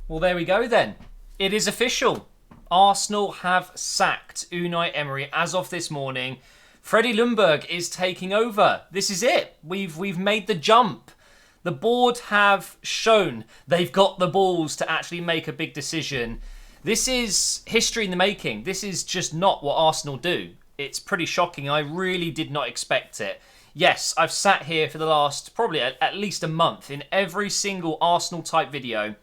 Well, there we go then. It is official. Arsenal have sacked Unai Emery as of this morning. Freddie Ljungberg is taking over. This is it. We've made the jump. The board have shown they've got the balls to actually make a big decision. This is history in the making. This is just not what Arsenal do. It's pretty shocking. I really did not expect it. Yes, I've sat here for the last probably at least a month in every single Arsenal type video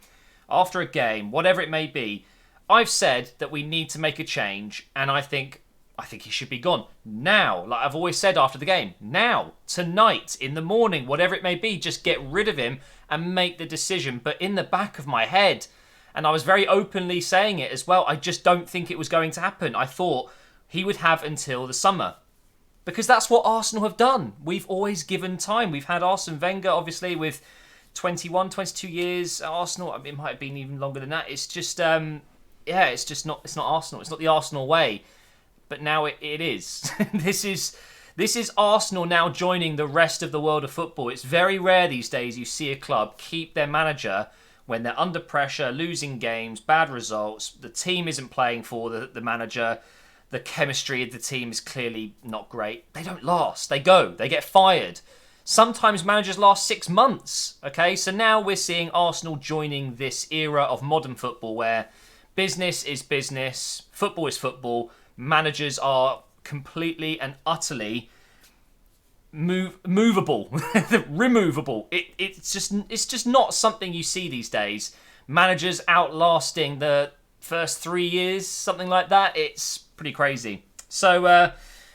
after a game, whatever it may be. I've said that we need to make a change, and I think he should be gone now. Like I've always said after the game, now, tonight, in the morning, whatever it may be, just get rid of him and make the decision. But in the back of my head, and I was very openly saying it as well, I just don't think it was going to happen. I thought he would have until the summer. Because that's what Arsenal have done. We've always given time. We've had Arsene Wenger, obviously, with 21, 22 years at Arsenal. I mean, it might have been even longer than that. It's just, it's not Arsenal. It's not the Arsenal way. But now it is. This is Arsenal now joining the rest of the world of football. It's very rare these days you see a club keep their manager when they're under pressure, losing games, bad results. The team isn't playing for the manager. The chemistry of the team is clearly not great. They don't last. They go. They get fired. Sometimes managers last 6 months. Okay, so now we're seeing Arsenal joining this era of modern football where business is business, football is football. Managers are completely and utterly movable, removable. It's just not something you see these days. Managers outlasting the first 3 years, something like that. It's pretty crazy. So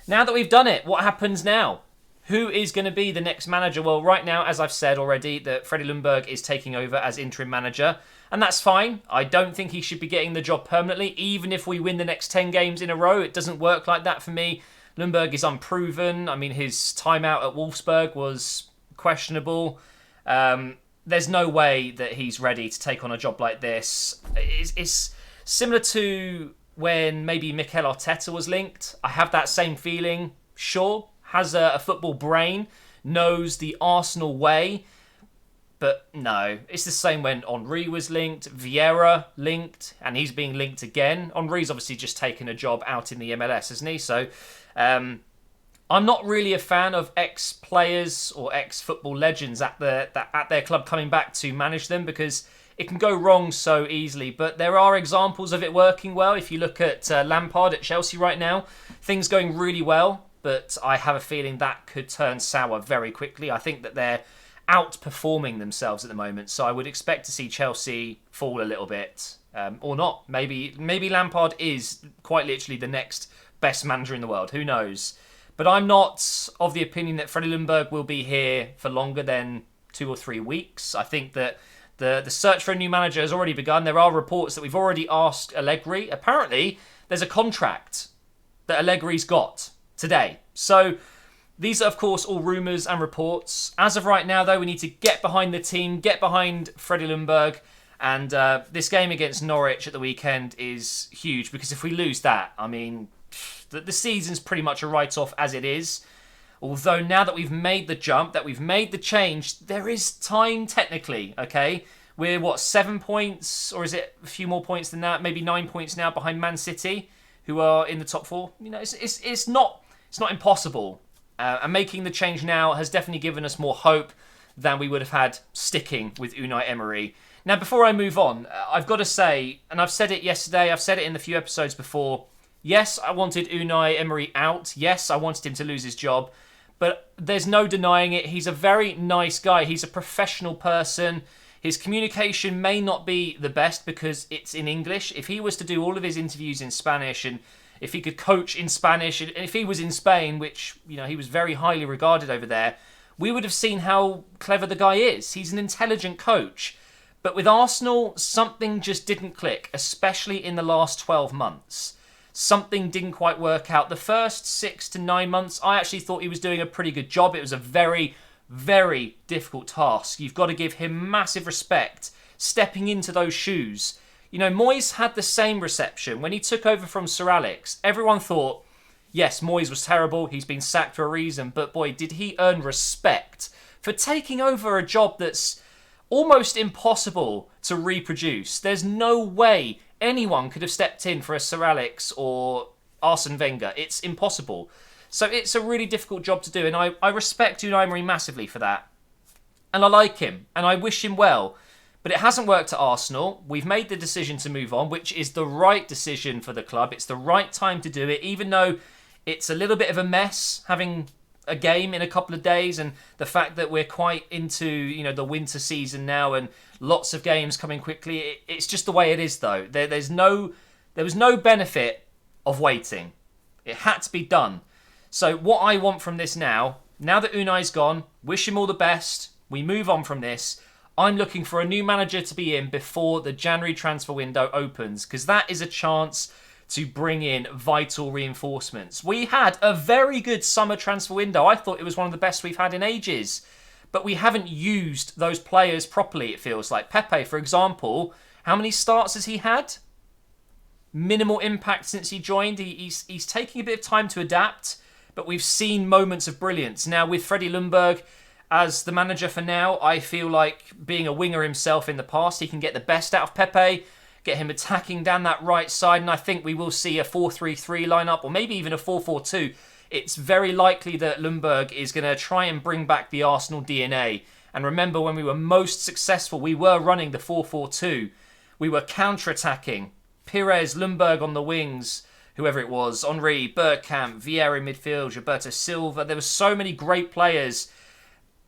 now that we've done it, what happens now? Who is going to be the next manager? Well, right now, as I've said already, that Freddie Ljungberg is taking over as interim manager. And that's fine. I don't think he should be getting the job permanently, even if we win the next 10 games in a row. It doesn't work like that for me. Ljungberg is unproven. I mean, his timeout at Wolfsburg was questionable. There's no way that he's ready to take on a job like this. It's similar to when maybe Mikel Arteta was linked. I have that same feeling. Sure, has a football brain, knows the Arsenal way. But no, it's the same when Henry was linked, Vieira linked, and he's being linked again. Henry's obviously just taken a job out in the MLS, hasn't he? So I'm not really a fan of ex-players or ex-football legends at their club coming back to manage them because it can go wrong so easily. But there are examples of it working well. If you look at Lampard at Chelsea right now, things going really well. But I have a feeling that could turn sour very quickly. I think that they're outperforming themselves at the moment, so I would expect to see Chelsea fall a little bit, or not. Maybe Lampard is quite literally the next best manager in the world. Who knows? But I'm not of the opinion that Freddie Ljungberg will be here for longer than 2 or 3 weeks. I think that the search for a new manager has already begun. There are reports that we've already asked Allegri. Apparently, there's a contract that Allegri's got today. So these are, of course, all rumours and reports. As of right now, though, we need to get behind the team, get behind Freddie Ljungberg. And this game against Norwich at the weekend is huge because if we lose that, I mean, the season's pretty much a write-off as it is. Although now that we've made the jump, that we've made the change, there is time technically, okay? We're, 7 points? Or is it a few more points than that? Maybe 9 points now behind Man City, who are in the top 4. You know, it's not impossible. And making the change now has definitely given us more hope than we would have had sticking with Unai Emery. Now, before I move on, I've got to say, and I've said it yesterday, I've said it in the few episodes before, yes, I wanted Unai Emery out. Yes, I wanted him to lose his job. But there's no denying it. He's a very nice guy. He's a professional person. His communication may not be the best because it's in English. If he was to do all of his interviews in Spanish and if he could coach in Spanish, and if he was in Spain, which, you know, he was very highly regarded over there, we would have seen how clever the guy is. He's an intelligent coach. But with Arsenal, something just didn't click, especially in the last 12 months. Something didn't quite work out. The first 6 to 9 months, I actually thought he was doing a pretty good job. It was a very, very difficult task. You've got to give him massive respect, stepping into those shoes. You know, Moyes had the same reception. When he took over from Sir Alex, everyone thought, yes, Moyes was terrible, he's been sacked for a reason, but boy, did he earn respect for taking over a job that's almost impossible to reproduce. There's no way anyone could have stepped in for a Sir Alex or Arsene Wenger. It's impossible. So it's a really difficult job to do, and I respect Unai Emery massively for that. And I like him, and I wish him well. But it hasn't worked at Arsenal. We've made the decision to move on, which is the right decision for the club. It's the right time to do it, even though it's a little bit of a mess having a game in a couple of days, and the fact that we're quite into the winter season now and lots of games coming quickly. It's just the way it is, though. There was no benefit of waiting. It had to be done. So what I want from this now that Unai's gone, wish him all the best. We move on from this. I'm looking for a new manager to be in before the January transfer window opens, because that is a chance to bring in vital reinforcements. We had a very good summer transfer window. I thought it was one of the best we've had in ages. But we haven't used those players properly, it feels like. Pepe, for example, how many starts has he had? Minimal impact since he joined. He's taking a bit of time to adapt, but we've seen moments of brilliance. Now, with Freddie Ljungberg as the manager for now, I feel like, being a winger himself in the past, he can get the best out of Pepe, get him attacking down that right side, and I think we will see a 4-3-3 lineup, or maybe even a 4-4-2. It's very likely that Ljungberg is going to try and bring back the Arsenal DNA. And remember, when we were most successful, we were running the 4-4-2. We were counter-attacking. Pires, Ljungberg on the wings, whoever it was, Henry, Bergkamp, Vieira in midfield, Gilberto Silva. There were so many great players.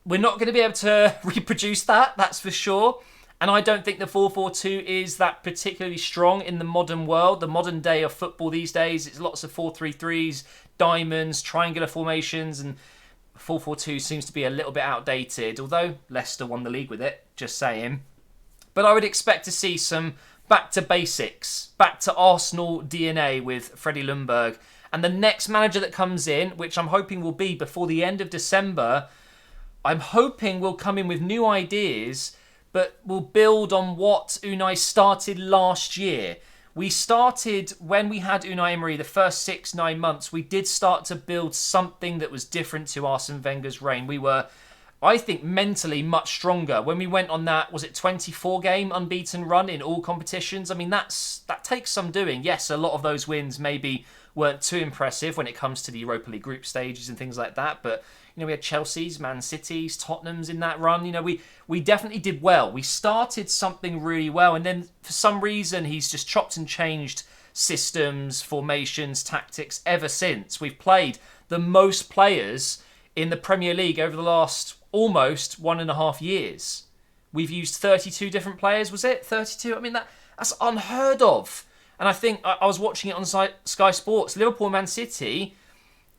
We're not going to be able to reproduce that, that's for sure. And I don't think the 4-4-2 is that particularly strong in the modern world, the modern day of football these days. It's lots of 4-3-3s, diamonds, triangular formations, and 4-4-2 seems to be a little bit outdated, although Leicester won the league with it, just saying. But I would expect to see some back to basics, back to Arsenal DNA with Freddie Ljungberg. And the next manager that comes in, which I'm hoping will be before the end of December, I'm hoping will come in with new ideas, but will build on what Unai started last year. We started, when we had Unai Emery, the first 6-9 months, we did start to build something that was different to Arsene Wenger's reign. We were, I think, mentally much stronger. When we went on that, was it 24-game unbeaten run in all competitions? I mean, that takes some doing. Yes, a lot of those wins maybe weren't too impressive when it comes to the Europa League group stages and things like that, but we had Chelsea's, Man City's, Tottenham's in that run. We definitely did well. We started something really well, and then for some reason he's just chopped and changed systems, formations, tactics ever since. We've played the most players in the Premier League over the last almost 1.5 years. We've used 32 different players, was it? 32? I mean, that's unheard of. And I think I was watching it on Sky Sports. Liverpool, Man City,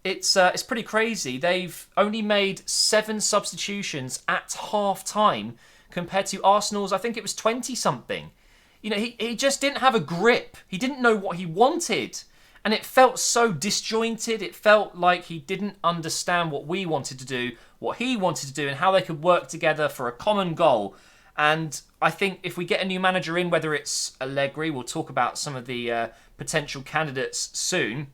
it's pretty crazy. They've only made 7 substitutions at half-time compared to Arsenal's, I think it was 20-something. He just didn't have a grip. He didn't know what he wanted. And it felt so disjointed. It felt like he didn't understand what we wanted to do, what he wanted to do, and how they could work together for a common goal. And I think if we get a new manager in, whether it's Allegri, we'll talk about some of the potential candidates soon,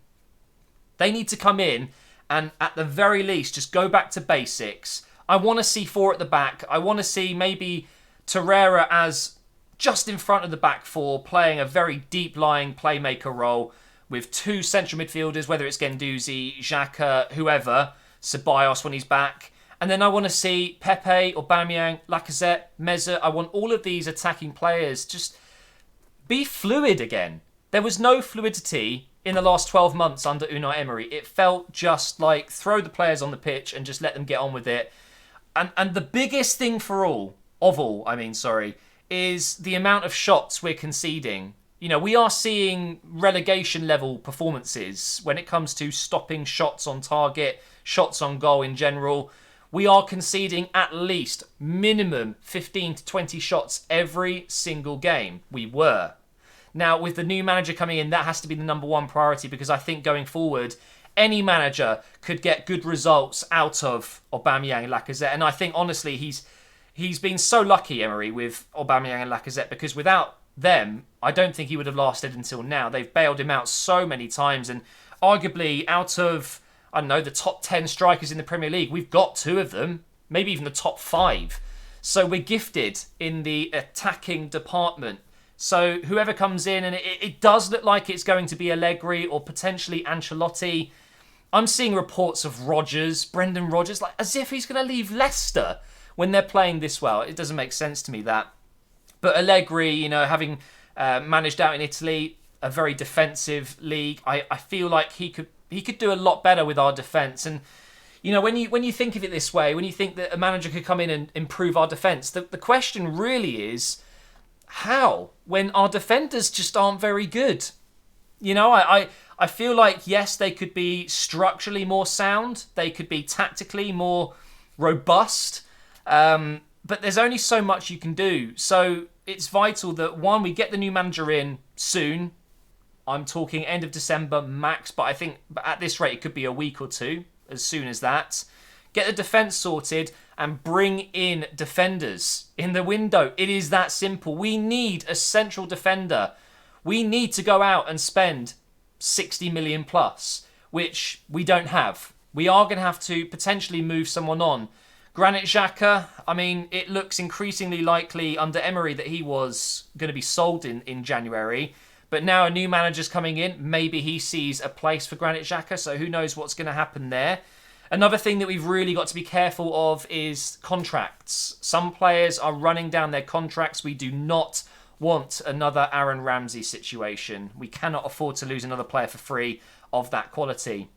they need to come in and at the very least just go back to basics. I want to see 4 at the back. I want to see maybe Torreira as just in front of the back 4, playing a very deep-lying playmaker role with 2 central midfielders, whether it's Guendouzi, Xhaka, whoever, Ceballos when he's back. And then I want to see Pepe, Aubameyang, Lacazette, Meza. I want all of these attacking players just be fluid again. There was no fluidity in the last 12 months under Unai Emery. It felt just like throw the players on the pitch and just let them get on with it. And the biggest thing is the amount of shots we're conceding. We are seeing relegation level performances when it comes to stopping shots on target, shots on goal in general. We are conceding at least minimum 15 to 20 shots every single game. We were. Now, with the new manager coming in, that has to be the number one priority, because I think going forward, any manager could get good results out of Aubameyang and Lacazette. And I think, honestly, he's been so lucky, Emery, with Aubameyang and Lacazette, because without them, I don't think he would have lasted until now. They've bailed him out so many times, and arguably out of, I don't know, the top 10 strikers in the Premier League, we've got 2 of them, maybe even the top 5. So we're gifted in the attacking department. So whoever comes in, and it does look like it's going to be Allegri or potentially Ancelotti. I'm seeing reports of Brendan Rodgers, like as if he's going to leave Leicester when they're playing this well. It doesn't make sense to me, that. But Allegri, having managed out in Italy, a very defensive league, I feel like he could do a lot better with our defence. And when you think of it this way, when you think that a manager could come in and improve our defence, the question really is how, when our defenders just aren't very good. I feel like, yes, they could be structurally more sound, they could be tactically more robust, but there's only so much you can do. So it's vital that, one, we get the new manager in soon. I'm talking end of December max, but I think at this rate it could be a week or two, as soon as that. Get the defence sorted and bring in defenders in the window. It is that simple. We need a central defender. We need to go out and spend 60 million plus, which we don't have. We are going to have to potentially move someone on. Granit Xhaka, it looks increasingly likely under Emery that he was going to be sold in January. But now a new manager's coming in. Maybe he sees a place for Granit Xhaka, so who knows what's going to happen there. Another thing that we've really got to be careful of is contracts. Some players are running down their contracts. We do not want another Aaron Ramsey situation. We cannot afford to lose another player for free of that quality.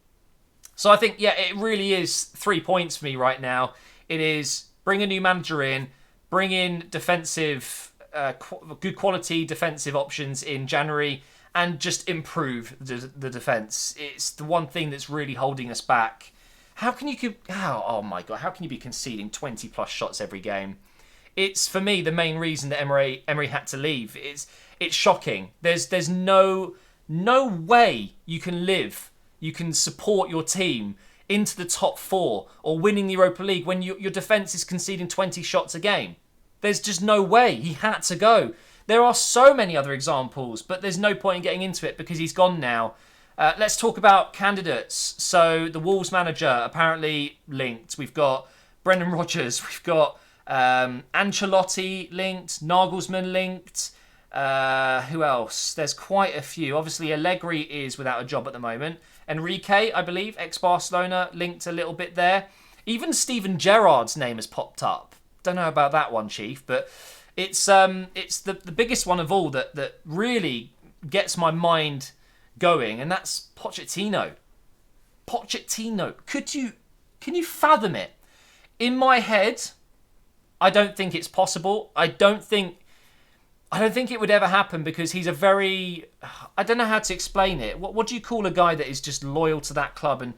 So I think, it really is 3 points for me right now. It is bring a new manager in, bring in defensive, good quality defensive options in January, and just improve the defence. It's the one thing that's really holding us back. How can you be conceding 20 plus shots every game? It's, for me, the main reason that Emery had to leave. It's shocking. There's no way you can support your team into the top 4 or winning the Europa League when your defence is conceding 20 shots a game. There's just no way. He had to go. There are so many other examples, but there's no point in getting into it because he's gone now. Let's talk about candidates. So the Wolves manager apparently linked. We've got Brendan Rodgers. We've got Ancelotti linked. Nagelsmann linked. Who else? There's quite a few. Obviously, Allegri is without a job at the moment. Enrique, I believe, ex-Barcelona, linked a little bit there. Even Steven Gerrard's name has popped up. Don't know about that one, Chief, but it's the biggest one of all that really gets my mind going, and that's Pochettino. Can you fathom it? In my head, I don't think it's possible. I don't think it would ever happen because he's a very... I don't know how to explain it. What do you call a guy that is just loyal to that club? And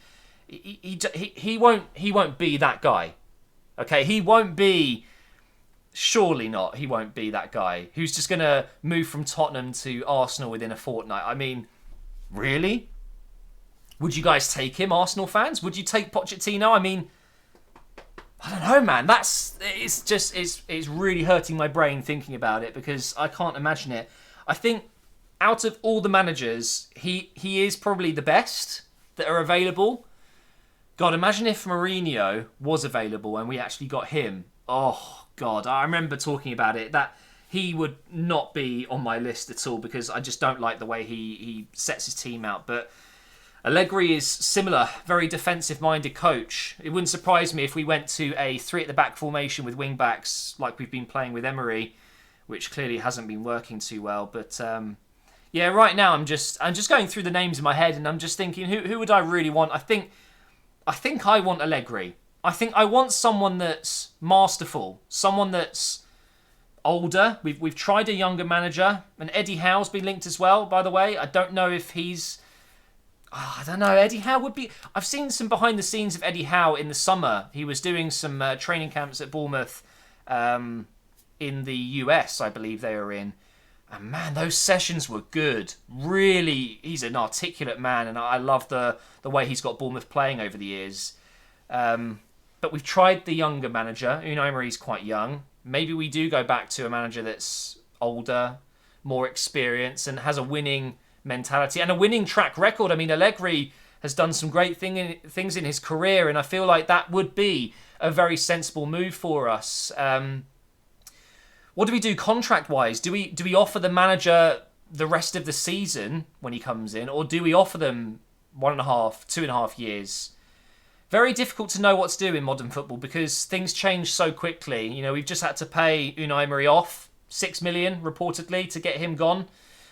he won't be that guy. Okay, he won't be... Surely not. He won't be that guy who's just going to move from Tottenham to Arsenal within a fortnight. Really? Would you guys take him, Arsenal fans? Would you take Pochettino? I don't know, man. It's really hurting my brain thinking about it because I can't imagine it. I think out of all the managers, he is probably the best that are available. God, imagine if Mourinho was available and we actually got him. Oh, God, I remember talking about it, that he would not be on my list at all because I just don't like the way he sets his team out. But Allegri is similar, very defensive-minded coach. It wouldn't surprise me if we went to a 3-at-the-back formation with wing-backs like we've been playing with Emery, which clearly hasn't been working too well. But right now I'm just going through the names in my head and I'm just thinking, who would I really want? I think I want Allegri. I think I want someone that's masterful, someone that's older. We've tried a younger manager, and Eddie Howe's been linked as well, by the way. I don't know if he's... I don't know. Eddie Howe would be... I've seen some behind the scenes of Eddie Howe in the summer. He was doing some training camps at Bournemouth in the US, I believe they were in. And man, those sessions were good. Really, he's an articulate man, and I love the way he's got Bournemouth playing over the years. But we've tried the younger manager. Unai Emery's quite young. Maybe we do go back to a manager that's older, more experienced, and has a winning mentality and a winning track record. Allegri has done some great things in his career, and I feel like that would be a very sensible move for us. What do we do contract-wise? Do we offer the manager the rest of the season when he comes in, or do we offer them 1.5, 2.5 years? Very difficult to know what to do in modern football because things change so quickly. You know, we've just had to pay Unai Emery off 6 million reportedly to get him gone,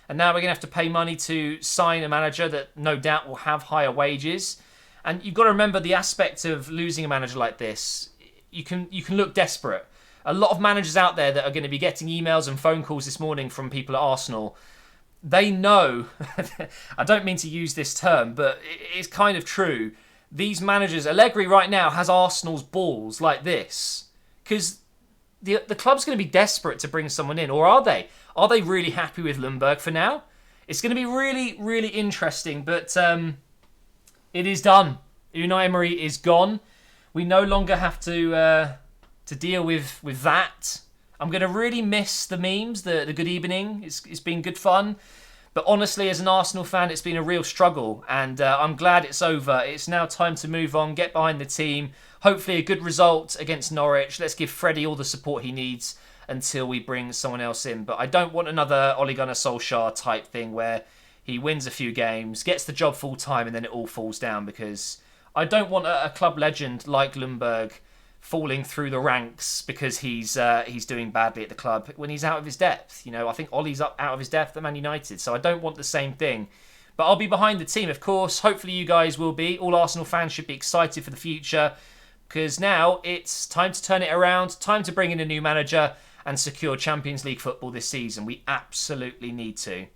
and now we're going to have to pay money to sign a manager that no doubt will have higher wages. And you've got to remember the aspect of losing a manager like this. You can look desperate. A lot of managers out there that are going to be getting emails and phone calls this morning from people at Arsenal, they know, I don't mean to use this term, but it's kind of true. These managers, Allegri right now has Arsenal's balls like this. Because the club's going to be desperate to bring someone in, or are they? Are they really happy with Ljungberg for now? It's going to be really, really interesting, but it is done. Unai Emery is gone. We no longer have to deal with that. I'm going to really miss the memes, the good evening. It's been good fun. But honestly, as an Arsenal fan, it's been a real struggle. And I'm glad it's over. It's now time to move on, get behind the team. Hopefully a good result against Norwich. Let's give Freddie all the support he needs until we bring someone else in. But I don't want another Ole Gunnar Solskjaer type thing where he wins a few games, gets the job full time, and then it all falls down, because I don't want a club legend like Ljungberg falling through the ranks because he's doing badly at the club when he's out of his depth. You know, I think Ollie's out of his depth at Man United, so I don't want the same thing. But I'll be behind the team, of course. Hopefully you guys will be. All Arsenal fans should be excited for the future, because now it's time to turn it around, time to bring in a new manager and secure Champions League football this season. We absolutely need to.